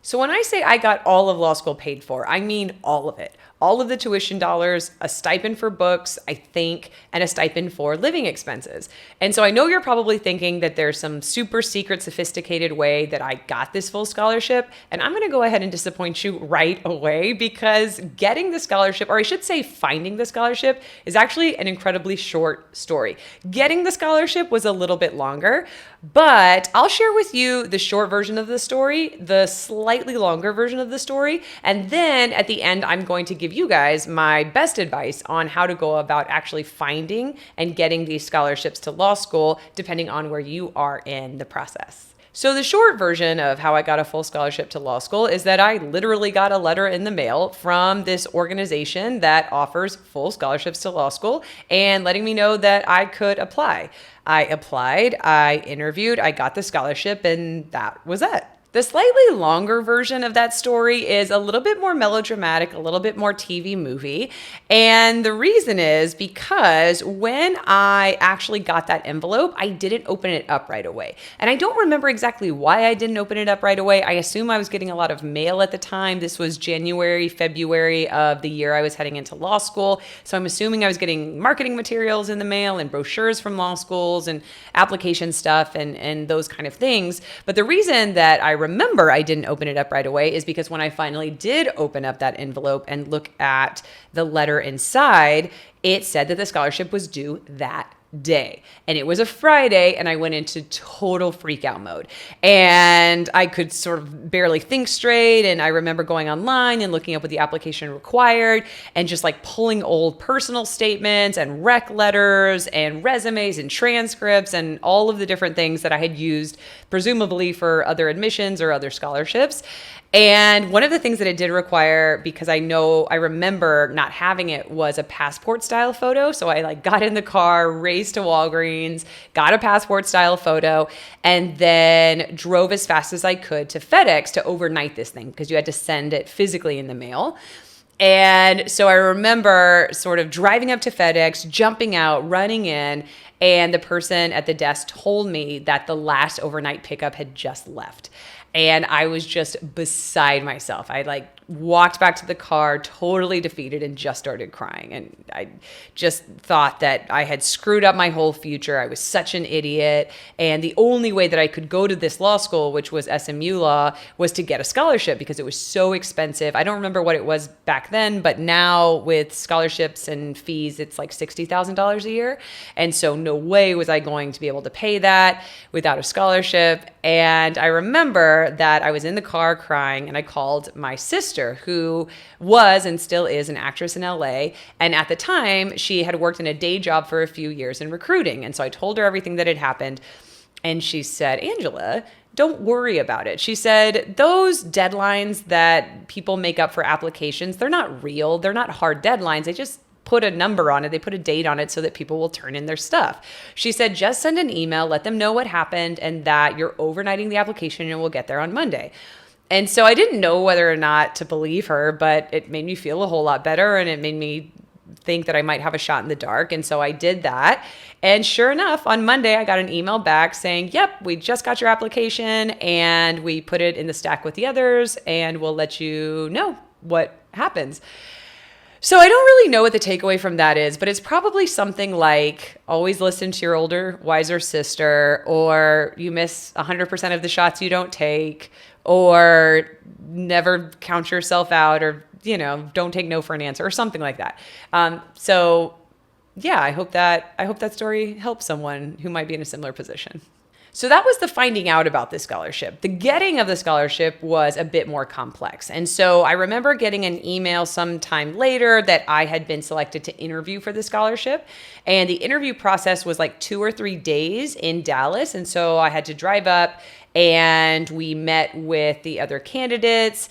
So when I say I got all of law school paid for, I mean all of it. All of the tuition dollars, a stipend for books, I think, and a stipend for living expenses. And so I know you're probably thinking that there's some super secret, sophisticated way that I got this full scholarship. And I'm going to go ahead and disappoint you right away, because getting the scholarship, or I should say finding the scholarship, is actually an incredibly short story. Getting the scholarship was a little bit longer, but I'll share with you the short version of the story, the slightly longer version of the story, and then at the end, I'm going to give you guys my best advice on how to go about actually finding and getting these scholarships to law school, depending on where you are in the process. So the short version of how I got a full scholarship to law school is that I literally got a letter in the mail from this organization that offers full scholarships to law school and letting me know that I could apply. I applied, I interviewed, I got the scholarship, and that was it. The slightly longer version of that story is a little bit more melodramatic, a little bit more TV movie. And the reason is because when I actually got that envelope, I didn't open it up right away. And I don't remember exactly why I didn't open it up right away. I assume I was getting a lot of mail at the time. This was January, February of the year I was heading into law school. So I'm assuming I was getting marketing materials in the mail and brochures from law schools and application stuff and those kind of things. But the reason that I remember I didn't open it up right away is because when I finally did open up that envelope and look at the letter inside, it said that the scholarship was due that day. And it was a Friday, and I went into total freak out mode. And I could sort of barely think straight. And I remember going online and looking up what the application required and just like pulling old personal statements and rec letters and resumes and transcripts and all of the different things that I had used, presumably for other admissions or other scholarships. And one of the things that it did require, because I remember not having it, was a passport style photo. So I got in the car, raced to Walgreens, got a passport style photo, and then drove as fast as I could to FedEx to overnight this thing, because you had to send it physically in the mail. And so I remember sort of driving up to FedEx, jumping out, running in, and the person at the desk told me that the last overnight pickup had just left. And I was just beside myself. I walked back to the car totally defeated and just started crying. And I just thought that I had screwed up my whole future. I was such an idiot. And the only way that I could go to this law school, which was SMU Law, was to get a scholarship because it was so expensive. I don't remember what it was back then, but now with scholarships and fees, it's like $60,000 a year. And so no way was I going to be able to pay that without a scholarship. And I remember that I was in the car crying, and I called my sister, who was and still is an actress in LA. And at the time, she had worked in a day job for a few years in recruiting. And so I told her everything that had happened. And she said, Angela, don't worry about it. She said, those deadlines that people make up for applications, they're not real. They're not hard deadlines. They just put a number on it. They put a date on it so that people will turn in their stuff. She said, just send an email, let them know what happened and that you're overnighting the application and we'll get there on Monday. And so I didn't know whether or not to believe her, but it made me feel a whole lot better, and it made me think that I might have a shot in the dark. And so I did that. And sure enough, on Monday, I got an email back saying, yep, we just got your application and we put it in the stack with the others, and we'll let you know what happens. So I don't really know what the takeaway from that is, but it's probably something like always listen to your older, wiser sister, or you miss 100% of the shots you don't take, or never count yourself out, or, don't take no for an answer, or something like that. So yeah, I hope that story helps someone who might be in a similar position. So that was the finding out about the scholarship. The getting of the scholarship was a bit more complex. And so I remember getting an email sometime later that I had been selected to interview for the scholarship. And the interview process was like 2 or 3 days in Dallas. And so I had to drive up, and we met with the other candidates.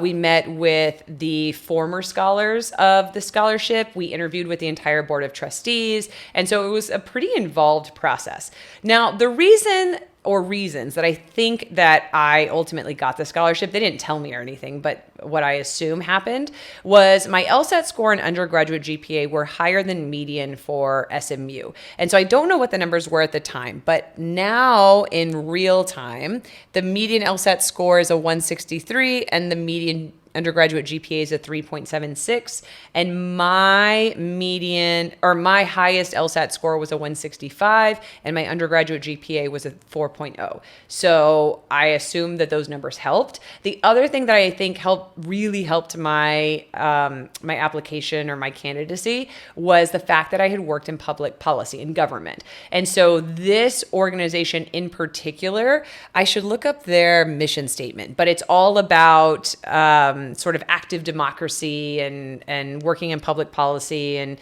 We met with the former scholars of the scholarship. We interviewed with the entire board of trustees. And so it was a pretty involved process. Now, the reason or reasons that I think that I ultimately got the scholarship. They didn't tell me or anything, but what I assume happened was my LSAT score and undergraduate GPA were higher than median for SMU. And so I don't know what the numbers were at the time, but now in real time, the median LSAT score is a 163 and the median undergraduate GPA is a 3.76, and my highest LSAT score was a 165, and my undergraduate GPA was a 4.0. So I assume that those numbers helped. The other thing that I think really helped my my application or my candidacy was the fact that I had worked in public policy and government. And so this organization in particular, I should look up their mission statement, but it's all about sort of active democracy and working in public policy and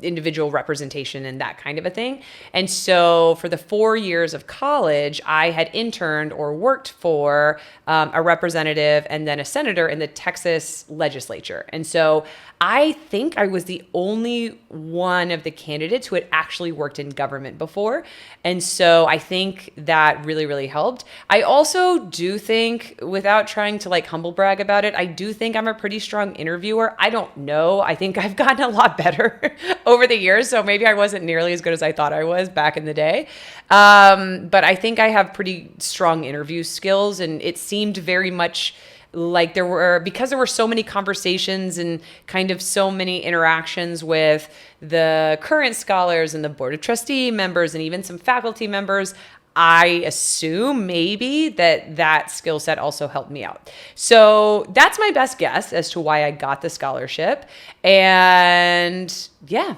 individual representation and that kind of a thing. And so for the 4 years of college, I had interned or worked for a representative and then a senator in the Texas legislature. And so I think I was the only one of the candidates who had actually worked in government before. And so I think that really, really helped. I also do think, without trying to like humble brag about it, I do think I'm a pretty strong interviewer. I don't know. I think I've gotten a lot better over the years. So maybe I wasn't nearly as good as I thought I was back in the day. But I think I have pretty strong interview skills, and it seemed very much like because there were so many conversations and kind of so many interactions with the current scholars and the board of trustee members and even some faculty members, I assume maybe that skill set also helped me out. So that's my best guess as to why I got the scholarship. And yeah,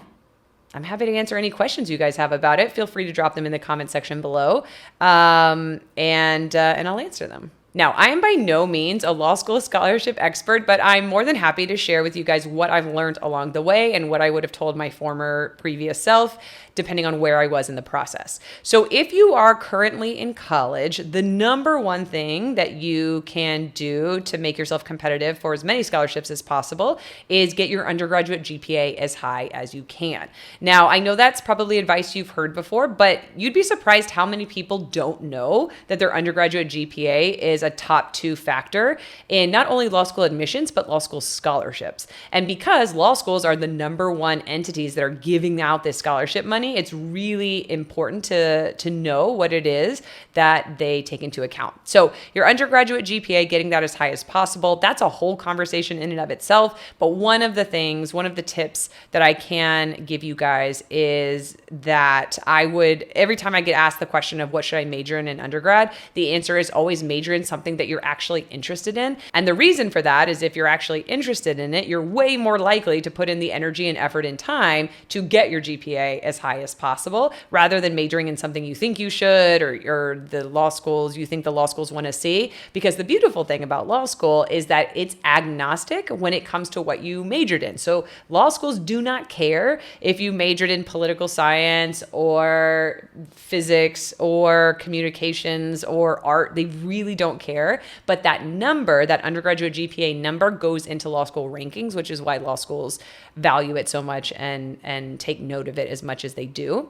I'm happy to answer any questions you guys have about it. Feel free to drop them in the comment section below, and I'll answer them. Now, I am by no means a law school scholarship expert, but I'm more than happy to share with you guys what I've learned along the way and what I would have told my previous self, depending on where I was in the process. So if you are currently in college, the number one thing that you can do to make yourself competitive for as many scholarships as possible is get your undergraduate GPA as high as you can. Now, I know that's probably advice you've heard before, but you'd be surprised how many people don't know that their undergraduate GPA is a top 2 factor in not only law school admissions, but law school scholarships. And because law schools are the number one entities that are giving out this scholarship money, it's really important to know what it is that they take into account. So your undergraduate GPA, getting that as high as possible, that's a whole conversation in and of itself. But one of the tips that I can give you guys is that every time I get asked the question of what should I major in undergrad, the answer is always major in something that you're actually interested in. And the reason for that is if you're actually interested in it, you're way more likely to put in the energy and effort and time to get your GPA as high as possible, rather than majoring in something you think you should or the law schools you think the law schools want to see. Because the beautiful thing about law school is that it's agnostic when it comes to what you majored in. So law schools do not care if you majored in political science or physics or communications or art. They really don't care. But that undergraduate GPA number, goes into law school rankings, which is why law schools value it so much and take note of it as much as they do.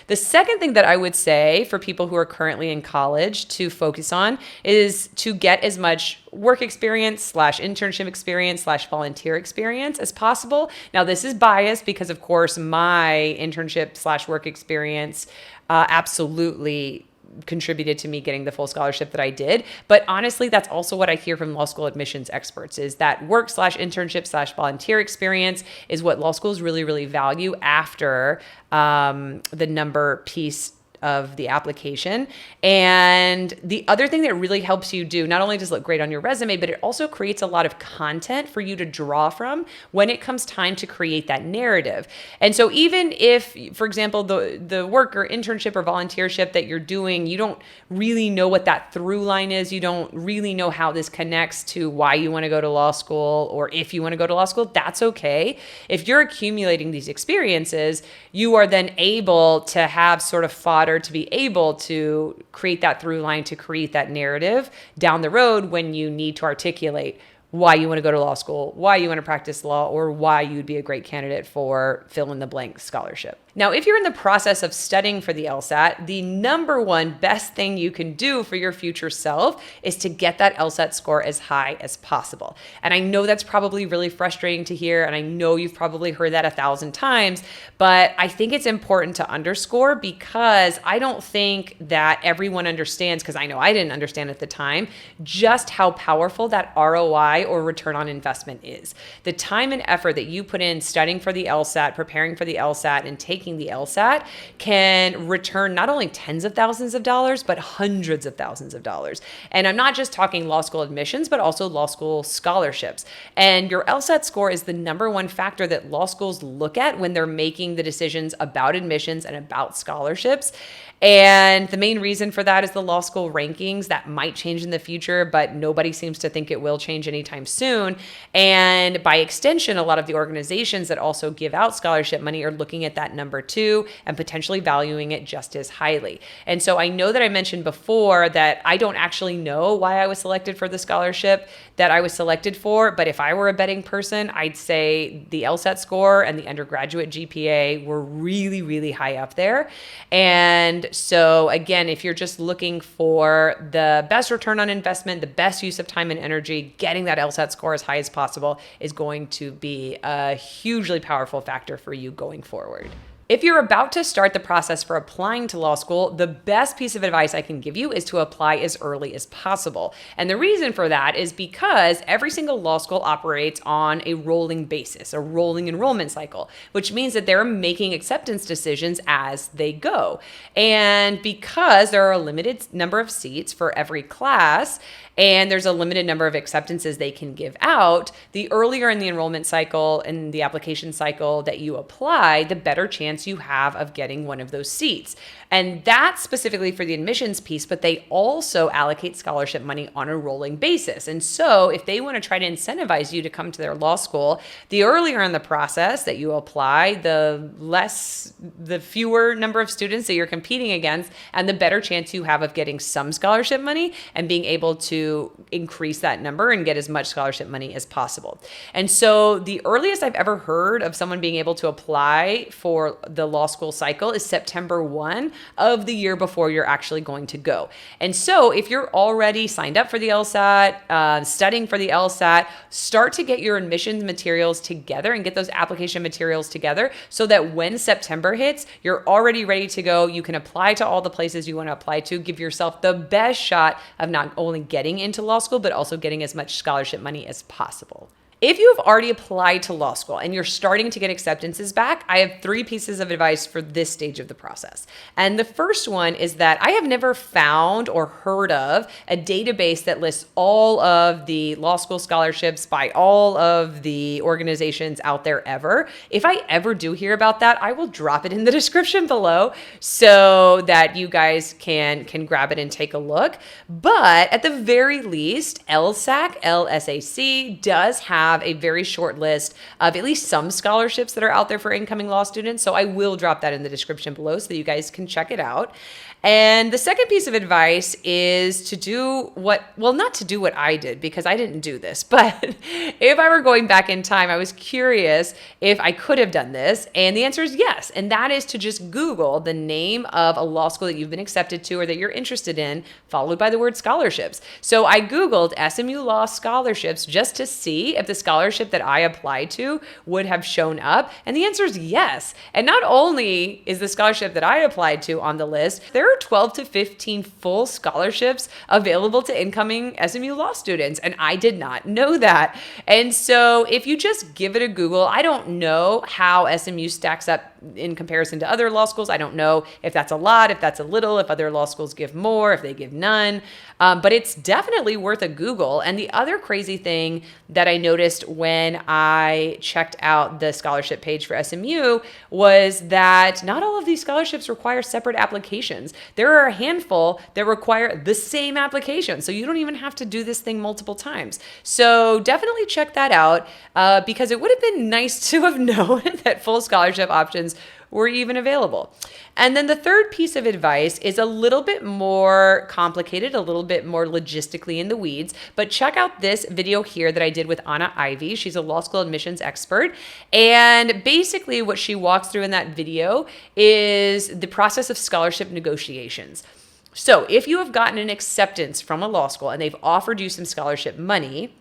The second thing that I would say for people who are currently in college to focus on is to get as much work experience / internship experience / volunteer experience as possible. Now, this is biased because, of course, my internship / work experience absolutely contributed to me getting the full scholarship that I did. But honestly, that's also what I hear from law school admissions experts, is that work / internship / volunteer experience is what law schools really, really value after the number piece of the application. And the other thing that really helps you do, not only does it look great on your resume, but it also creates a lot of content for you to draw from when it comes time to create that narrative. And so even if, for example, the work or internship or volunteership that you're doing, you don't really know what that through line is, you don't really know how this connects to why you want to go to law school or if you want to go to law school, that's okay. If you're accumulating these experiences, you are then able to have sort of fodder to be able to create that through line, to create that narrative down the road when you need to articulate why you want to go to law school, why you want to practice law, or why you'd be a great candidate for fill in the blank scholarship. Now, if you're in the process of studying for the LSAT, the number one best thing you can do for your future self is to get that LSAT score as high as possible. And I know that's probably really frustrating to hear, and I know you've probably heard that 1,000 times, but I think it's important to underscore because I don't think that everyone understands, because I know I didn't understand at the time, just how powerful that ROI or return on investment is. The time and effort that you put in studying for the LSAT, preparing for the LSAT, and taking the LSAT can return not only tens of thousands of dollars, but hundreds of thousands of dollars. And I'm not just talking law school admissions, but also law school scholarships. And your LSAT score is the number one factor that law schools look at when they're making the decisions about admissions and about scholarships. And the main reason for that is the law school rankings. That might change in the future, but nobody seems to think it will change anytime soon. And by extension, a lot of the organizations that also give out scholarship money are looking at that number too and potentially valuing it just as highly. And so I know that I mentioned before that I don't actually know why I was selected for the scholarship that I was selected for, but if I were a betting person, I'd say the LSAT score and the undergraduate GPA were really, really high up there. And so again, if you're just looking for the best return on investment, the best use of time and energy, getting that LSAT score as high as possible is going to be a hugely powerful factor for you going forward. If you're about to start the process for applying to law school, the best piece of advice I can give you is to apply as early as possible. And the reason for that is because every single law school operates on a rolling basis, a rolling enrollment cycle, which means that they're making acceptance decisions as they go. And because there are a limited number of seats for every class, and there's a limited number of acceptances they can give out, the earlier in the enrollment cycle and the application cycle that you apply, the better chance you have of getting one of those seats. And that's specifically for the admissions piece, but they also allocate scholarship money on a rolling basis. And so if they want to try to incentivize you to come to their law school, the earlier in the process that you apply, the fewer number of students that you're competing against, and the better chance you have of getting some scholarship money and being able to increase that number and get as much scholarship money as possible. And so the earliest I've ever heard of someone being able to apply for the law school cycle is September 1 of the year before you're actually going to go. And so if you're already signed up for the LSAT, studying for the LSAT, start to get your admissions materials together and get those application materials together so that when September hits, you're already ready to go. You can apply to all the places you want to apply to, give yourself the best shot of not only getting into law school, but also getting as much scholarship money as possible. If you have already applied to law school and you're starting to get acceptances back, I have 3 pieces of advice for this stage of the process. And the first one is that I have never found or heard of a database that lists all of the law school scholarships by all of the organizations out there ever. If I ever do hear about that, I will drop it in the description below so that you guys can grab it and take a look. But at the very least, LSAC does have a very short list of at least some scholarships that are out there for incoming law students. So I will drop that in the description below so that you guys can check it out. And the second piece of advice is to do not to do what I did because I didn't do this, but if I were going back in time, I was curious if I could have done this. And the answer is yes. And that is to just Google the name of a law school that you've been accepted to or that you're interested in, followed by the word scholarships. So I Googled SMU Law scholarships just to see if the scholarship that I applied to would have shown up. And the answer is yes. And not only is the scholarship that I applied to on the list, there are 12 to 15 full scholarships available to incoming SMU Law students. And I did not know that. And so if you just give it a Google, I don't know how SMU stacks up in comparison to other law schools. I don't know if that's a lot, if that's a little, if other law schools give more, if they give none. But it's definitely worth a Google. And the other crazy thing that I noticed when I checked out the scholarship page for SMU was that not all of these scholarships require separate applications. There are a handful that require the same application. So you don't even have to do this thing multiple times. So definitely check that out because it would have been nice to have known that full scholarship options were even available. And then the third piece of advice is a little bit more complicated, a little bit more logistically in the weeds, but check out this video here that I did with Anna Ivy. She's a law school admissions expert. And basically what she walks through in that video is the process of scholarship negotiations. So if you have gotten an acceptance from a law school and they've offered you some scholarship money,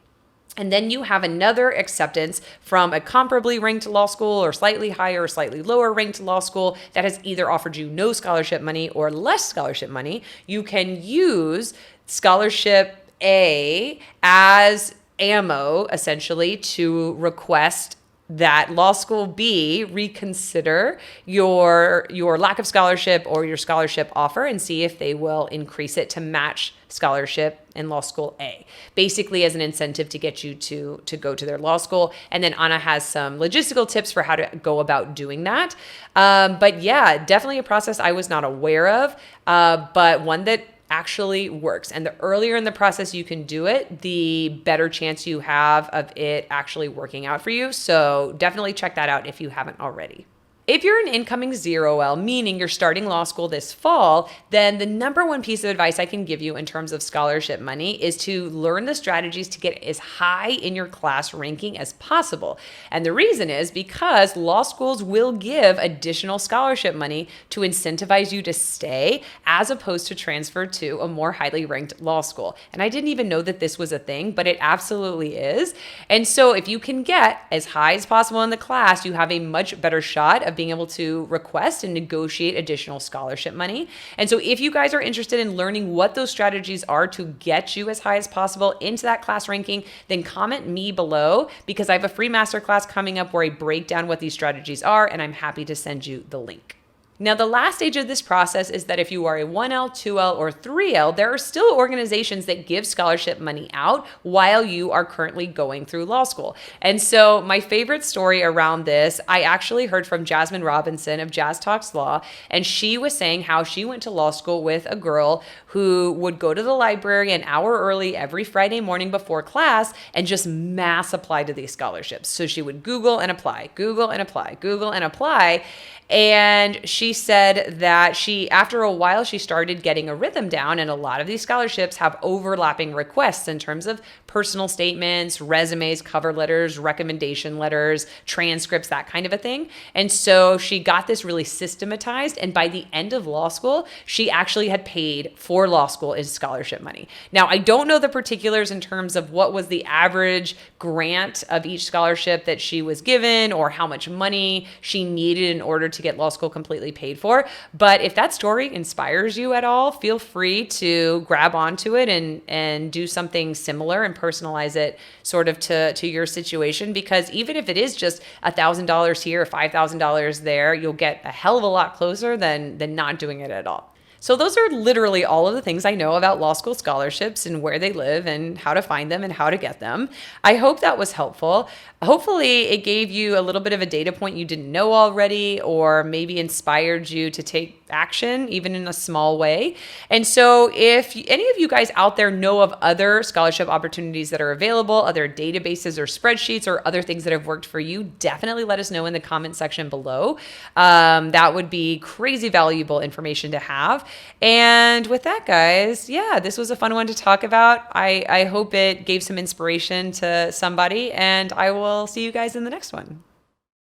and then you have another acceptance from a comparably ranked law school or slightly higher or slightly lower ranked law school that has either offered you no scholarship money or less scholarship money, you can use scholarship A as ammo, essentially, to request that law school B reconsider your lack of scholarship or your scholarship offer and see if they will increase it to match scholarship in law school A, basically as an incentive to get you to go to their law school. And then Anna has some logistical tips for how to go about doing that. But yeah, definitely a process I was not aware of, but one that actually works. And the earlier in the process you can do it, the better chance you have of it actually working out for you. So definitely check that out if you haven't already. If you're an incoming 0L, meaning you're starting law school this fall, then the number one piece of advice I can give you in terms of scholarship money is to learn the strategies to get as high in your class ranking as possible. And the reason is because law schools will give additional scholarship money to incentivize you to stay as opposed to transfer to a more highly ranked law school. And I didn't even know that this was a thing, but it absolutely is. And so if you can get as high as possible in the class, you have a much better shot of being able to request and negotiate additional scholarship money. And so if you guys are interested in learning what those strategies are to get you as high as possible into that class ranking, then comment me below, because I have a free masterclass coming up where I break down what these strategies are, and I'm happy to send you the link. Now, the last stage of this process is that if you are a 1L, 2L, or 3L, there are still organizations that give scholarship money out while you are currently going through law school. And so my favorite story around this, I actually heard from Jasmine Robinson of Jazz Talks Law, and she was saying how she went to law school with a girl who would go to the library an hour early every Friday morning before class and just mass apply to these scholarships. So she would Google and apply, Google and apply, Google and apply. And she said that after a while, she started getting a rhythm down, and a lot of these scholarships have overlapping requests in terms of personal statements, resumes, cover letters, recommendation letters, transcripts, that kind of a thing. And so she got this really systematized. And by the end of law school, she actually had paid for law school in scholarship money. Now, I don't know the particulars in terms of what was the average grant of each scholarship that she was given or how much money she needed in order to get law school completely paid for. But if that story inspires you at all, feel free to grab onto it and do something similar and personalize it sort of to your situation, because even if it is just $1,000 here or $5,000 there, you'll get a hell of a lot closer than not doing it at all. So those are literally all of the things I know about law school scholarships and where they live and how to find them and how to get them. I hope that was helpful. Hopefully it gave you a little bit of a data point you didn't know already, or maybe inspired you to take action, even in a small way. And so if any of you guys out there know of other scholarship opportunities that are available, other databases or spreadsheets or other things that have worked for you, definitely let us know in the comment section below. That would be crazy valuable information to have. And with that, guys, yeah, this was a fun one to talk about. I hope it gave some inspiration to somebody, and I will see you guys in the next one.